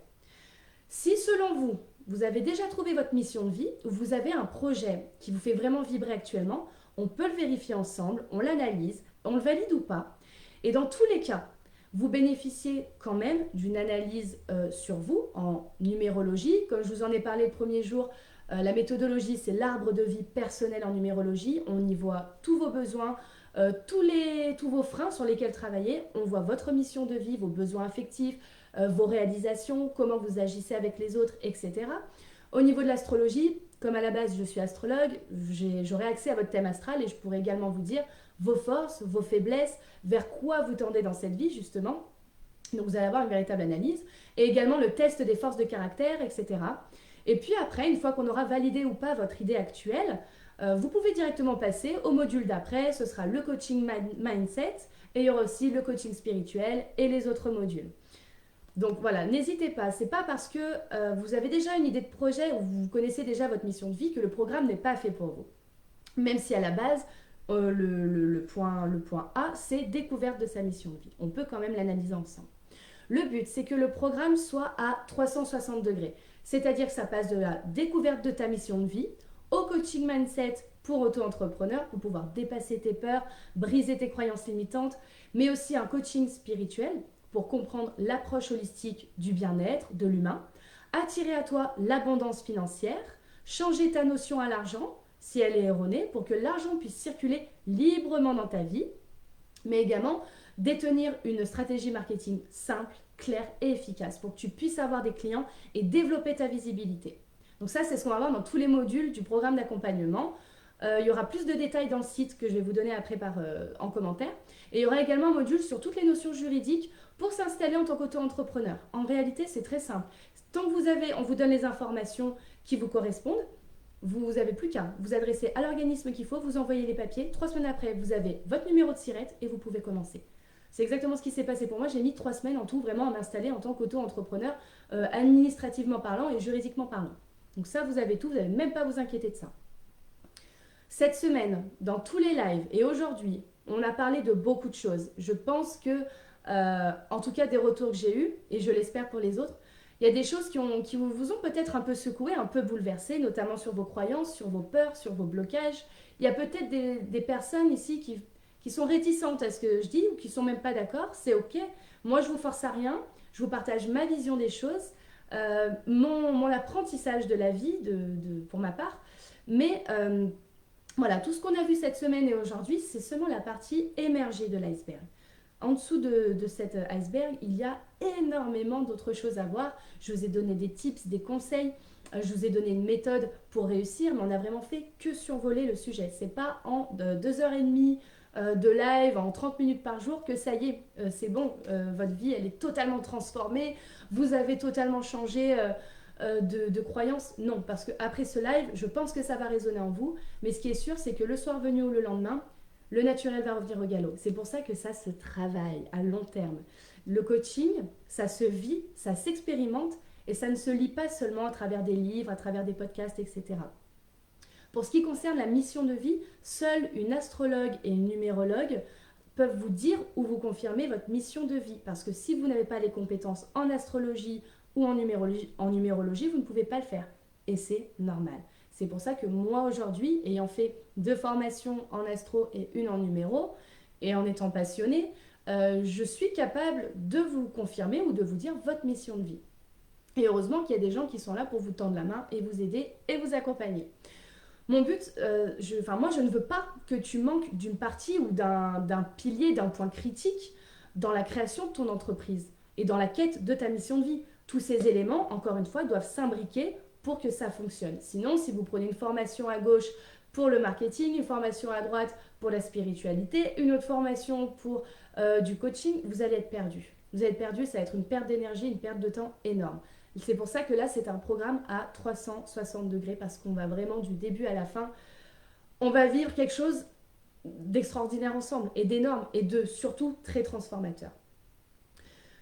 Si selon vous, vous avez déjà trouvé votre mission de vie, ou vous avez un projet qui vous fait vraiment vibrer actuellement, on peut le vérifier ensemble, on l'analyse, on le valide ou pas. Et dans tous les cas, vous bénéficiez quand même d'une analyse sur vous en numérologie. Comme je vous en ai parlé le premier jour, la méthodologie, c'est l'arbre de vie personnel en numérologie. On y voit tous vos besoins, tous vos freins sur lesquels travailler. On voit votre mission de vie, vos besoins affectifs, vos réalisations, comment vous agissez avec les autres, etc. Au niveau de l'astrologie, comme à la base je suis astrologue, j'aurai accès à votre thème astral et je pourrai également vous dire vos forces, vos faiblesses, vers quoi vous tendez dans cette vie justement. Donc vous allez avoir une véritable analyse et également le test des forces de caractère, etc. Et puis après, une fois qu'on aura validé ou pas votre idée actuelle, vous pouvez directement passer au module d'après. Ce sera le coaching mindset et il y aura aussi le coaching spirituel et les autres modules. Donc voilà, n'hésitez pas. C'est pas parce que vous avez déjà une idée de projet ou vous connaissez déjà votre mission de vie que le programme n'est pas fait pour vous. Même si à la base, le point A, c'est découverte de sa mission de vie. On peut quand même l'analyser ensemble. Le but, c'est que le programme soit à 360 degrés. C'est-à-dire que ça passe de la découverte de ta mission de vie au coaching mindset pour auto-entrepreneur, pour pouvoir dépasser tes peurs, briser tes croyances limitantes, mais aussi un coaching spirituel pour comprendre l'approche holistique du bien-être, de l'humain, attirer à toi l'abondance financière, changer ta notion à l'argent, si elle est erronée, pour que l'argent puisse circuler librement dans ta vie, mais également détenir une stratégie marketing simple, claire et efficace pour que tu puisses avoir des clients et développer ta visibilité. Donc ça, c'est ce qu'on va voir dans tous les modules du programme d'accompagnement. Il y aura plus de détails dans le site que je vais vous donner après en commentaire. Et il y aura également un module sur toutes les notions juridiques pour s'installer en tant qu'auto-entrepreneur. En réalité, c'est très simple. Tant que on vous donne les informations qui vous correspondent, vous n'avez plus qu'à vous adresser à l'organisme qu'il faut, vous envoyez les papiers. 3 semaines après, vous avez votre numéro de SIRET et vous pouvez commencer. C'est exactement ce qui s'est passé pour moi. J'ai mis 3 semaines en tout vraiment à m'installer en tant qu'auto-entrepreneur, administrativement parlant et juridiquement parlant. Donc ça, vous avez tout, vous n'avez même pas à vous inquiéter de ça. Cette semaine, dans tous les lives et aujourd'hui, on a parlé de beaucoup de choses. Je pense que, en tout cas des retours que j'ai eus, et je l'espère pour les autres, il y a des choses qui vous ont peut-être un peu secoué, un peu bouleversé, notamment sur vos croyances, sur vos peurs, sur vos blocages. Il y a peut-être des personnes ici qui sont réticentes à ce que je dis ou qui ne sont même pas d'accord. C'est ok. Moi, je ne vous force à rien. Je vous partage ma vision des choses, mon apprentissage de la vie pour ma part. Mais voilà, tout ce qu'on a vu cette semaine et aujourd'hui, c'est seulement la partie émergée de l'iceberg. En dessous de cet iceberg, il y a énormément d'autres choses à voir. Je vous ai donné des tips, des conseils. Je vous ai donné une méthode pour réussir, mais on a vraiment fait que survoler le sujet. C'est pas en 2h30 de live en 30 minutes par jour que ça y est, c'est bon, votre vie, elle est totalement transformée, vous avez totalement changé de croyance. Non, parce qu'après ce live, je pense que ça va résonner en vous, mais ce qui est sûr, c'est que le soir venu ou le lendemain, le naturel va revenir au galop. C'est pour ça que ça se travaille à long terme. Le coaching, ça se vit, ça s'expérimente, et ça ne se lit pas seulement à travers des livres, à travers des podcasts, etc. Pour ce qui concerne la mission de vie, seule une astrologue et une numérologue peuvent vous dire ou vous confirmer votre mission de vie. Parce que si vous n'avez pas les compétences en astrologie ou en numérologie, vous ne pouvez pas le faire. Et c'est normal. C'est pour ça que moi aujourd'hui, ayant fait 2 formations en astro et une en numéro, et en étant passionnée, je suis capable de vous confirmer ou de vous dire votre mission de vie. Et heureusement qu'il y a des gens qui sont là pour vous tendre la main et vous aider et vous accompagner. Mon but, moi je ne veux pas que tu manques d'une partie ou d'un pilier, d'un point critique dans la création de ton entreprise et dans la quête de ta mission de vie. Tous ces éléments, encore une fois, doivent s'imbriquer pour que ça fonctionne. Sinon, si vous prenez une formation à gauche pour le marketing, une formation à droite pour la spiritualité, une autre formation pour du coaching, vous allez être perdu. Vous allez être perdu, ça va être une perte d'énergie, une perte de temps énorme. C'est pour ça que là, c'est un programme à 360 degrés parce qu'on va vraiment du début à la fin, on va vivre quelque chose d'extraordinaire ensemble et d'énorme et de surtout très transformateur.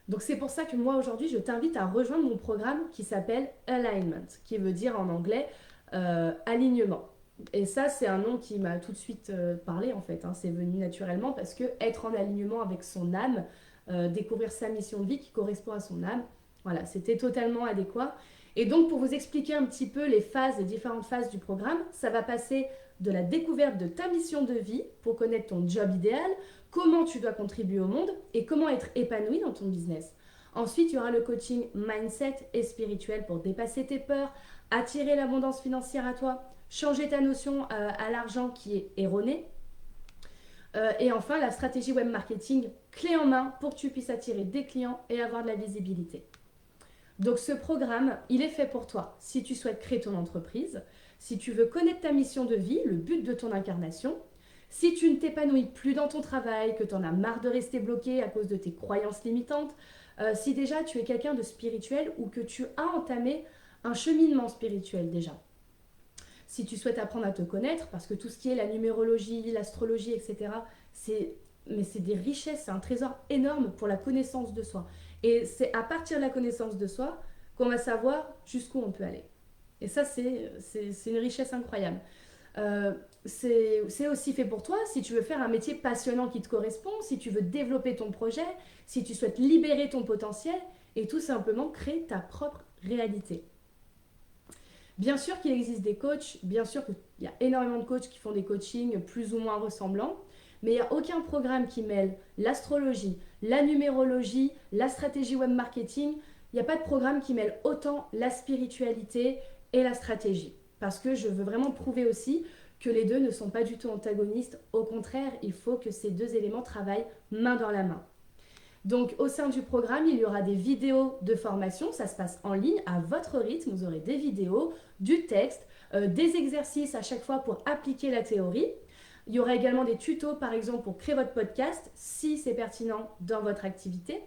Donc c'est pour ça que moi aujourd'hui, je t'invite à rejoindre mon programme qui s'appelle Alignment, qui veut dire en anglais alignement. Et ça, c'est un nom qui m'a tout de suite parlé en fait. C'est venu naturellement parce que être en alignement avec son âme, découvrir sa mission de vie qui correspond à son âme, voilà, c'était totalement adéquat. Et donc, pour vous expliquer un petit peu les différentes phases du programme, ça va passer de la découverte de ta mission de vie pour connaître ton job idéal, comment tu dois contribuer au monde et comment être épanoui dans ton business. Ensuite, il y aura le coaching mindset et spirituel pour dépasser tes peurs, attirer l'abondance financière à toi, changer ta notion à l'argent qui est erronée. Et enfin, la stratégie web marketing clé en main pour que tu puisses attirer des clients et avoir de la visibilité. Donc ce programme, il est fait pour toi si tu souhaites créer ton entreprise, si tu veux connaître ta mission de vie, le but de ton incarnation, si tu ne t'épanouis plus dans ton travail, que tu en as marre de rester bloqué à cause de tes croyances limitantes, si déjà tu es quelqu'un de spirituel ou que tu as entamé un cheminement spirituel déjà. Si tu souhaites apprendre à te connaître, parce que tout ce qui est la numérologie, l'astrologie, etc., c'est des richesses, c'est un trésor énorme pour la connaissance de soi. Et c'est à partir de la connaissance de soi qu'on va savoir jusqu'où on peut aller. Et ça, c'est une richesse incroyable. C'est aussi fait pour toi si tu veux faire un métier passionnant qui te correspond, si tu veux développer ton projet, si tu souhaites libérer ton potentiel et tout simplement créer ta propre réalité. Bien sûr qu'il existe des coachs, bien sûr qu'il y a énormément de coachs qui font des coachings plus ou moins ressemblants, mais il n'y a aucun programme qui mêle l'astrologie, la numérologie, la stratégie web marketing. Il n'y a pas de programme qui mêle autant la spiritualité et la stratégie. Parce que je veux vraiment prouver aussi que les deux ne sont pas du tout antagonistes. Au contraire, il faut que ces 2 éléments travaillent main dans la main. Donc au sein du programme, il y aura des vidéos de formation. Ça se passe en ligne à votre rythme. Vous aurez des vidéos, du texte, des exercices à chaque fois pour appliquer la théorie. Il y aura également des tutos, par exemple, pour créer votre podcast, si c'est pertinent dans votre activité.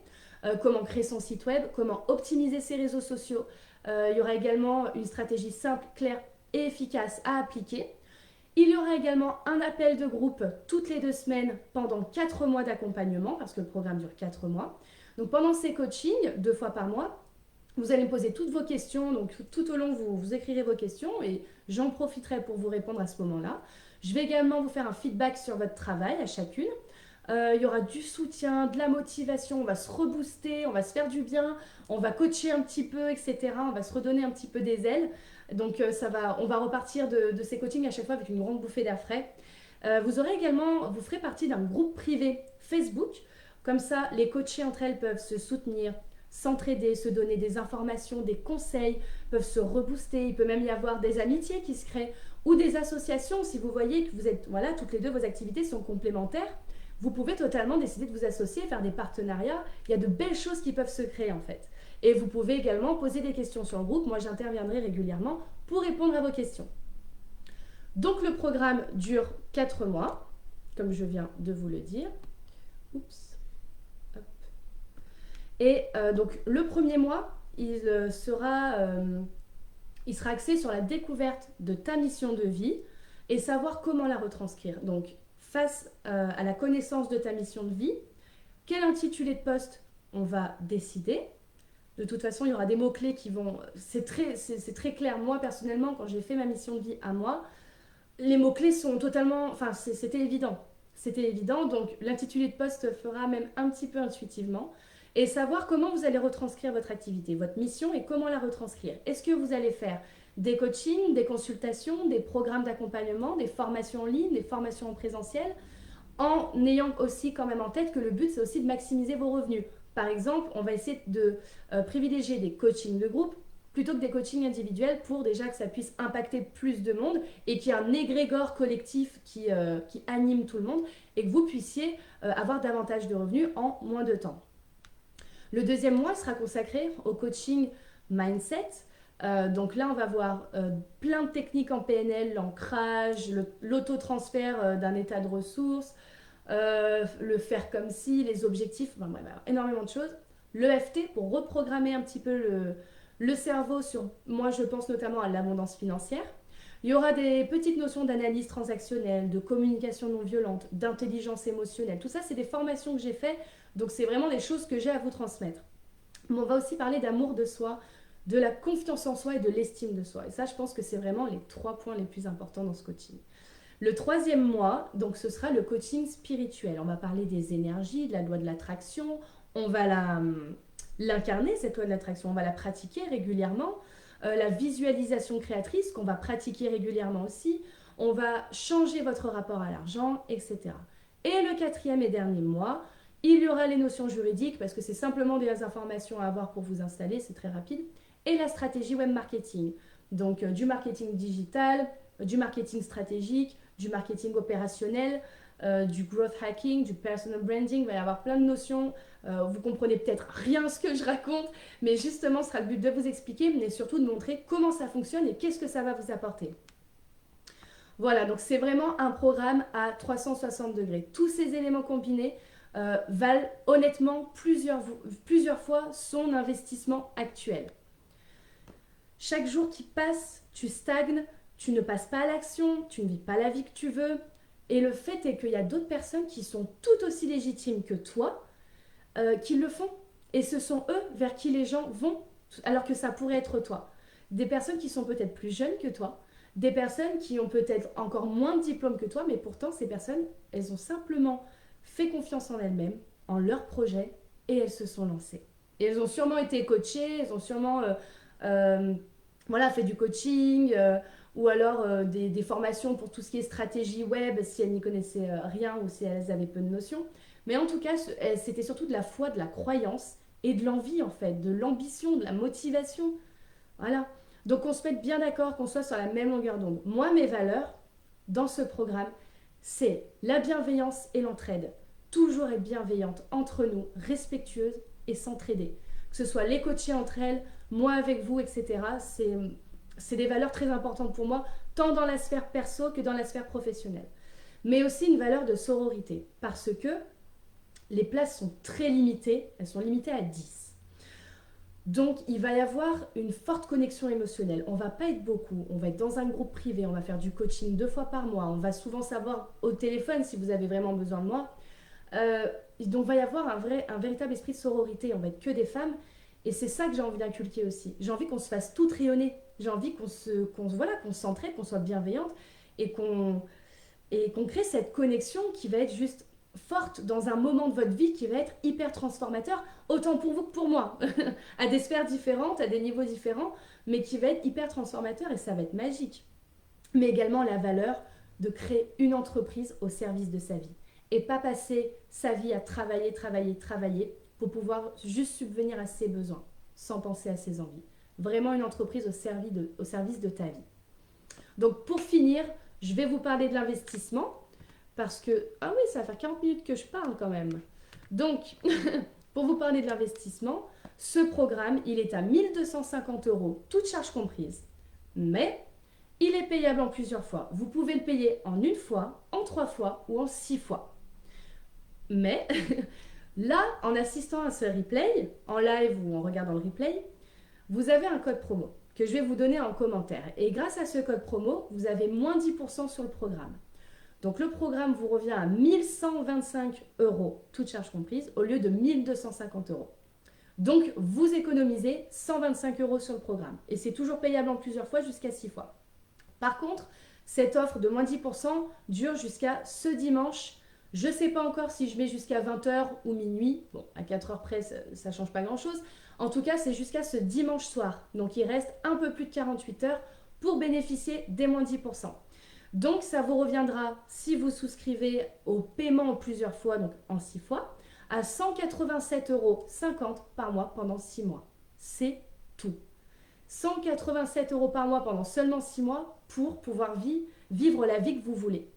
Comment créer son site web, comment optimiser ses réseaux sociaux. Il y aura également une stratégie simple, claire et efficace à appliquer. Il y aura également un appel de groupe toutes les 2 semaines pendant 4 mois d'accompagnement, parce que le programme dure 4 mois. Donc pendant ces coachings, 2 fois par mois, vous allez me poser toutes vos questions. Donc tout au long, vous écrirez vos questions et j'en profiterai pour vous répondre à ce moment-là. Je vais également vous faire un feedback sur votre travail à chacune. Il y aura du soutien, de la motivation, on va se rebooster, on va se faire du bien, on va coacher un petit peu, etc. On va se redonner un petit peu des ailes. Donc on va repartir de ces coachings à chaque fois avec une grande bouffée d'air frais. Vous ferez partie d'un groupe privé Facebook. Comme ça, les coachés entre elles peuvent se soutenir, s'entraider, se donner des informations, des conseils, peuvent se rebooster. Il peut même y avoir des amitiés qui se créent ou des associations. Si vous voyez que vous êtes, voilà, toutes les 2 vos activités sont complémentaires, vous pouvez totalement décider de vous associer, faire des partenariats. Il y a de belles choses qui peuvent se créer en fait. Et vous pouvez également poser des questions sur le groupe. Moi, j'interviendrai régulièrement pour répondre à vos questions. Donc, le programme dure 4 mois. comme je viens de vous le dire. Oups. Hop. Et donc, le premier mois, il sera axé sur la découverte de ta mission de vie et savoir comment la retranscrire. Donc, face à la connaissance de ta mission de vie, quel intitulé de poste on va décider. De toute façon, il y aura des mots-clés qui vont... C'est très clair. Moi, personnellement, quand j'ai fait ma mission de vie à moi, les mots-clés sont totalement... Enfin, c'était évident. C'était évident. Donc, l'intitulé de poste fera même un petit peu intuitivement. Et savoir comment vous allez retranscrire votre activité, votre mission et comment la retranscrire. Est-ce que vous allez faire des coachings, des consultations, des programmes d'accompagnement, des formations en ligne, des formations en présentiel, en ayant aussi quand même en tête que le but, c'est aussi de maximiser vos revenus. Par exemple, on va essayer de privilégier des coachings de groupe plutôt que des coachings individuels pour déjà que ça puisse impacter plus de monde et qu'il y ait un égrégore collectif qui anime tout le monde et que vous puissiez avoir davantage de revenus en moins de temps. Le deuxième mois sera consacré au coaching mindset. Donc là, on va voir plein de techniques en PNL, l'ancrage, l'autotransfert d'un état de ressources, le faire comme si, les objectifs, enfin, bref, énormément de choses. L'EFT pour reprogrammer un petit peu le cerveau sur, moi je pense notamment à l'abondance financière. Il y aura des petites notions d'analyse transactionnelle, de communication non violente, d'intelligence émotionnelle. Tout ça, c'est des formations que j'ai faites, donc c'est vraiment des choses que j'ai à vous transmettre. Mais on va aussi parler d'amour de soi, de la confiance en soi et de l'estime de soi. Et ça, je pense que c'est vraiment les 3 points les plus importants dans ce coaching. Le troisième mois, donc ce sera le coaching spirituel. On va parler des énergies, de la loi de l'attraction. On va l'incarner, cette loi de l'attraction. On va la pratiquer régulièrement. La visualisation créatrice qu'on va pratiquer régulièrement aussi. On va changer votre rapport à l'argent, etc. Et le 4e et dernier mois, il y aura les notions juridiques parce que c'est simplement des informations à avoir pour vous installer, c'est très rapide. Et la stratégie web marketing. Donc du marketing digital, du marketing stratégique, du marketing opérationnel, du growth hacking, du personal branding. Il va y avoir plein de notions. Vous comprenez peut-être rien ce que je raconte, mais justement, ce sera le but de vous expliquer, mais surtout de montrer comment ça fonctionne et qu'est-ce que ça va vous apporter. Voilà, donc c'est vraiment un programme à 360 degrés. Tous ces éléments combinés valent honnêtement plusieurs fois son investissement actuel. Chaque jour qui passe, tu stagnes, tu ne passes pas à l'action, tu ne vis pas la vie que tu veux. Et le fait est qu'il y a d'autres personnes qui sont tout aussi légitimes que toi, qui le font. Et ce sont eux vers qui les gens vont, alors que ça pourrait être toi. Des personnes qui sont peut-être plus jeunes que toi, des personnes qui ont peut-être encore moins de diplômes que toi, mais pourtant ces personnes, elles ont simplement fait confiance en elles-mêmes, en leur projet, et elles se sont lancées. Et elles ont sûrement été coachées, elles ont sûrement fait du coaching, ou alors des formations pour tout ce qui est stratégie web, si elles n'y connaissaient rien ou si elles avaient peu de notions. Mais en tout cas, c'était surtout de la foi, de la croyance et de l'envie en fait, de l'ambition, de la motivation. Voilà. Donc on se mette bien d'accord, qu'on soit sur la même longueur d'onde. Moi, mes valeurs dans ce programme, c'est la bienveillance et l'entraide. Toujours être bienveillante entre nous, respectueuse et s'entraider. Que ce soit les coachés entre elles, moi avec vous, etc. C'est des valeurs très importantes pour moi, tant dans la sphère perso que dans la sphère professionnelle. Mais aussi une valeur de sororité, parce que les places sont très limitées, elles sont limitées à 10. Donc, il va y avoir une forte connexion émotionnelle. On ne va pas être beaucoup, on va être dans un groupe privé, on va faire du coaching 2 fois par mois, on va souvent savoir au téléphone si vous avez vraiment besoin de moi. Donc, il va y avoir un véritable esprit de sororité, on va être que des femmes. Et c'est ça que j'ai envie d'inculquer aussi. J'ai envie qu'on se fasse toutes rayonner. J'ai envie qu'on s'entraide, qu'on soit bienveillante et qu'on crée cette connexion qui va être juste forte dans un moment de votre vie qui va être hyper transformateur, autant pour vous que pour moi, à des sphères différentes, à des niveaux différents, mais qui va être hyper transformateur et ça va être magique. Mais également la valeur de créer une entreprise au service de sa vie et pas passer sa vie à travailler pour pouvoir juste subvenir à ses besoins sans penser à ses envies. Vraiment une entreprise au service de ta vie. Donc pour finir, je vais vous parler de l'investissement parce que, ah oui, ça va faire 40 minutes que je parle quand même. Donc, pour vous parler de l'investissement, ce programme, il est à 1 250 €, toutes charges comprises. Mais Il est payable en plusieurs fois. Vous pouvez le payer en une fois, en 3 fois ou en 6 fois. Mais là, en assistant à ce replay, en live ou en regardant le replay, vous avez un code promo que je vais vous donner en commentaire. Et grâce à ce code promo, vous avez moins 10% sur le programme. Donc le programme vous revient à 1125 euros, toutes charges comprises, au lieu de 1250 euros. Donc vous économisez 125 euros sur le programme. Et c'est toujours payable en plusieurs fois jusqu'à 6 fois. Par contre, cette offre de moins 10% dure jusqu'à ce dimanche. Je ne sais pas encore si je mets jusqu'à 20h ou minuit. Bon, à 4h près, ça ne change pas grand-chose. En tout cas, c'est jusqu'à ce dimanche soir. Donc il reste un peu plus de 48 heures pour bénéficier des moins 10%. Donc ça vous reviendra, si vous souscrivez au paiement en plusieurs fois, donc en 6 fois, à 187,50 euros par mois pendant 6 mois. C'est tout. 187 euros par mois pendant seulement 6 mois pour pouvoir vivre la vie que vous voulez.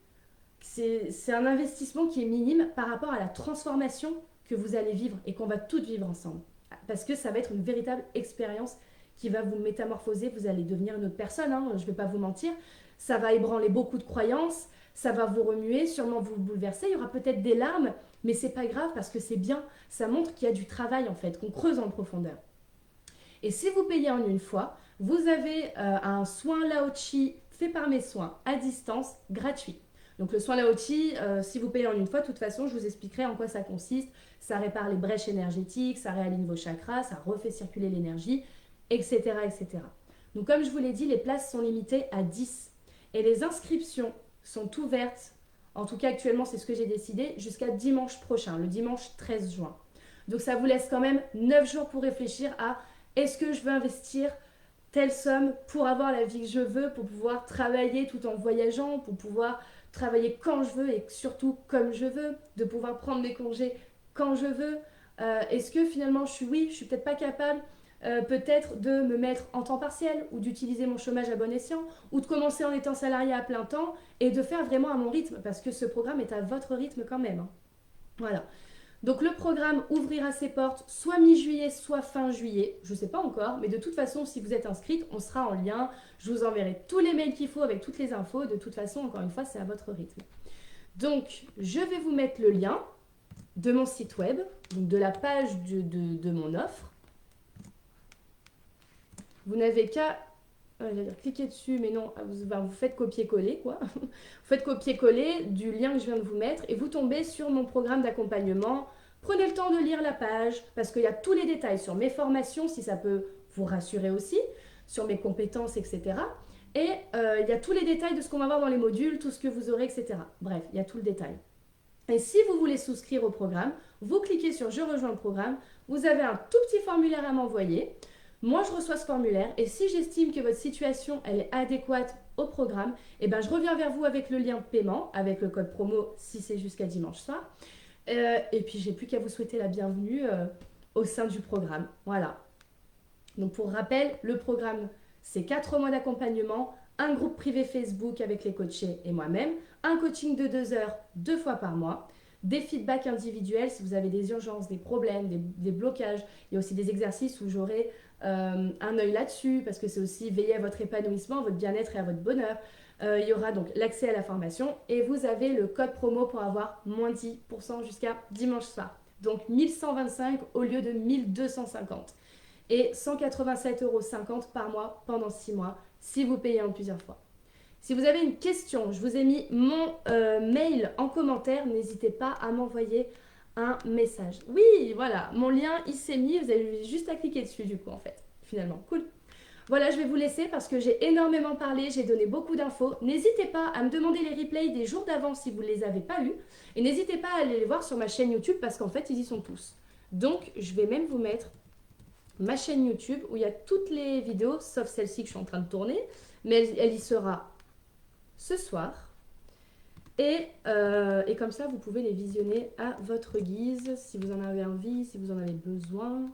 C'est un investissement qui est minime par rapport à la transformation que vous allez vivre et qu'on va toutes vivre ensemble. Parce que ça va être une véritable expérience qui va vous métamorphoser, vous allez devenir une autre personne, hein, je ne vais pas vous mentir. Ça va ébranler beaucoup de croyances, ça va vous remuer, sûrement vous bouleverser, il y aura peut-être des larmes, mais c'est pas grave parce que c'est bien, ça montre qu'il y a du travail en fait, qu'on creuse en profondeur. Et si vous payez en une fois, vous avez un soin Lao-Chi fait par mes soins à distance, gratuit. Donc le soin Lao-Chi, si vous payez en une fois, de toute façon, je vous expliquerai en quoi ça consiste. Ça répare les brèches énergétiques, ça réaligne vos chakras, ça refait circuler l'énergie, etc., etc. Donc comme je vous l'ai dit, les places sont limitées à 10. Et les inscriptions sont ouvertes, en tout cas actuellement c'est ce que j'ai décidé, jusqu'à dimanche prochain, le dimanche 13 juin. Donc ça vous laisse quand même 9 jours pour réfléchir à est-ce que je veux investir telle somme pour avoir la vie que je veux, pour pouvoir travailler tout en voyageant, pour pouvoir travailler quand je veux et surtout comme je veux, de pouvoir prendre mes congés quand je veux. Est-ce que finalement je suis peut-être pas capable peut-être de me mettre en temps partiel ou d'utiliser mon chômage à bon escient ou de commencer en étant salarié à plein temps et de faire vraiment à mon rythme parce que ce programme est à votre rythme quand même. Hein. Voilà. Donc le programme ouvrira ses portes soit mi-juillet, soit fin juillet. Je ne sais pas encore, mais de toute façon, si vous êtes inscrite, on sera en lien. Je vous enverrai tous les mails qu'il faut avec toutes les infos. De toute façon, encore une fois, c'est à votre rythme. Donc, je vais vous mettre le lien de mon site web, donc de la page de mon offre. Vous n'avez qu'à cliquer dessus, mais non, vous faites copier-coller, quoi. Vous faites copier-coller du lien que je viens de vous mettre et vous tombez sur mon programme d'accompagnement. Prenez le temps de lire la page parce qu'il y a tous les détails sur mes formations, si ça peut vous rassurer aussi, sur mes compétences, etc. Et il y a tous les détails de ce qu'on va voir dans les modules, tout ce que vous aurez, etc. Bref, il y a tout le détail. Et si vous voulez souscrire au programme, vous cliquez sur « Je rejoins le programme ». Vous avez un tout petit formulaire à m'envoyer. Moi, je reçois ce formulaire et si j'estime que votre situation elle est adéquate au programme, eh ben, je reviens vers vous avec le lien de paiement, avec le code promo si c'est jusqu'à dimanche soir. Et puis, j'ai plus qu'à vous souhaiter la bienvenue au sein du programme. Voilà. Donc, pour rappel, le programme, c'est 4 mois d'accompagnement, un groupe privé Facebook avec les coachés et moi-même, un coaching de 2 heures 2 fois par mois, des feedbacks individuels si vous avez des urgences, des problèmes, des blocages. Il y a aussi des exercices où j'aurai un œil là-dessus parce que c'est aussi veiller à votre épanouissement, à votre bien-être et à votre bonheur. Il y aura donc l'accès à la formation et vous avez le code promo pour avoir moins 10% jusqu'à dimanche soir. Donc 1125 au lieu de 1250 et 187,50 euros par mois pendant 6 mois si vous payez en plusieurs fois. Si vous avez une question, je vous ai mis mon mail en commentaire, n'hésitez pas à m'envoyer un message. Oui, voilà, mon lien il s'est mis, vous avez juste à cliquer dessus du coup en fait, finalement, cool. Voilà, je vais vous laisser parce que j'ai énormément parlé, j'ai donné beaucoup d'infos. N'hésitez pas à me demander les replays des jours d'avant si vous ne les avez pas eus. Et n'hésitez pas à aller les voir sur ma chaîne YouTube parce qu'en fait, ils y sont tous. Donc, je vais même vous mettre ma chaîne YouTube où il y a toutes les vidéos, sauf celle-ci que je suis en train de tourner. Mais elle y sera ce soir. Et comme ça, vous pouvez les visionner à votre guise, si vous en avez envie, si vous en avez besoin.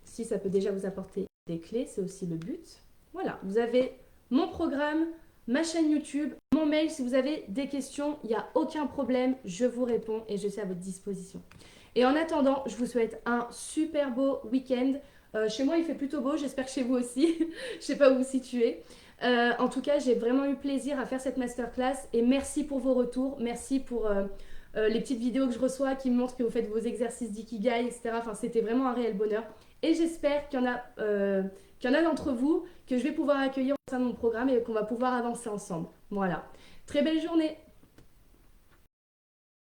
Si ça peut déjà vous apporter des clés, c'est aussi le but. Voilà, vous avez mon programme, ma chaîne YouTube, mon mail. Si vous avez des questions, il n'y a aucun problème, je vous réponds et je suis à votre disposition. Et en attendant, je vous souhaite un super beau week-end. Chez moi, il fait plutôt beau, j'espère que chez vous aussi. Je sais pas où vous vous situez. En tout cas, j'ai vraiment eu plaisir à faire cette masterclass et merci pour vos retours. Merci pour les petites vidéos que je reçois qui me montrent que vous faites vos exercices d'ikigai, etc. Enfin, c'était vraiment un réel bonheur. Et j'espère qu'il y en a d'entre vous que je vais pouvoir accueillir au sein de mon programme et qu'on va pouvoir avancer ensemble. Voilà. Très belle journée!